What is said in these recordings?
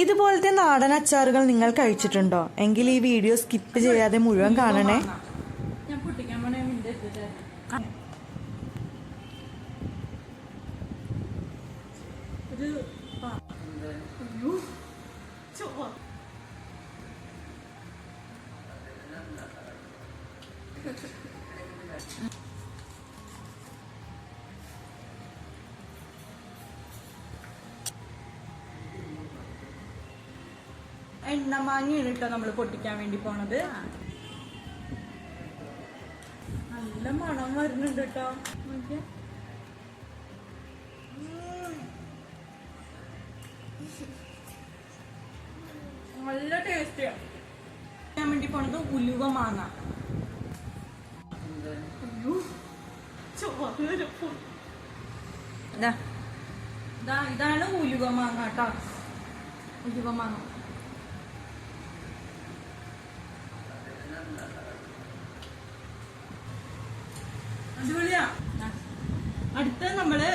ഇതുപോലത്തെ നാടൻ അച്ചാറുകൾ നിങ്ങൾ കഴിച്ചിട്ടുണ്ടോ? എങ്കിൽ ഈ വീഡിയോ സ്കിപ്പ് ചെയ്യാതെ മുഴുവൻ കാണണേ. ഞാൻ പൊട്ടിക്കാൻ പോണേ എണ്ണമാങ്ങയാണ് കേട്ടോ നമ്മള് പൊട്ടിക്കാൻ വേണ്ടി പോണത്. നല്ല മണം വരുന്നുണ്ട് കേട്ടോ. നല്ല ടേസ്റ്റിയാണ്. ഞാൻ വേണ്ടി പോണത് ഉലുവ മാങ്ങ. ഇതാണ് ഉലുവ മാങ്ങ കേട്ടോ. ഉലുവ മാങ്ങ അടിപൊളിയാ. അടുത്ത നമ്മള്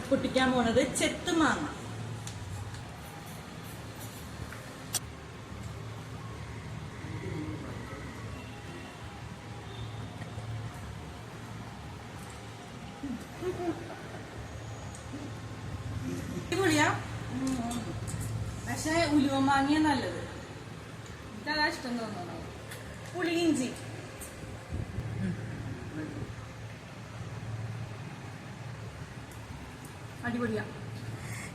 പൊട്ടിക്കാൻ പോണത് ചെത്ത് മാങ്ങ. അടിപൊളിയാ. പക്ഷെ ഉലുവ മാങ്ങിയ നല്ലത്. എനിക്കതാ ഇഷ്ടം തോന്നുന്നു. പുളിയിഞ്ചി അടിപൊളിയാ.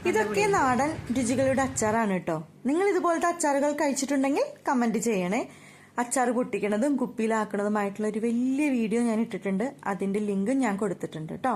ഇതൊക്കെ നാടൻ രുചികളുടെ അച്ചാറാണ് കേട്ടോ. നിങ്ങൾ ഇതുപോലത്തെ അച്ചാറുകൾ കഴിച്ചിട്ടുണ്ടെങ്കിൽ കമന്റ് ചെയ്യണേ. അച്ചാർ പൊട്ടിക്കണതും കുപ്പിയിലാക്കണതുമായിട്ടുള്ള ഒരു വലിയ വീഡിയോ ഞാൻ ഇട്ടിട്ടുണ്ട്. അതിന്റെ ലിങ്കും ഞാൻ കൊടുത്തിട്ടുണ്ട് കേട്ടോ.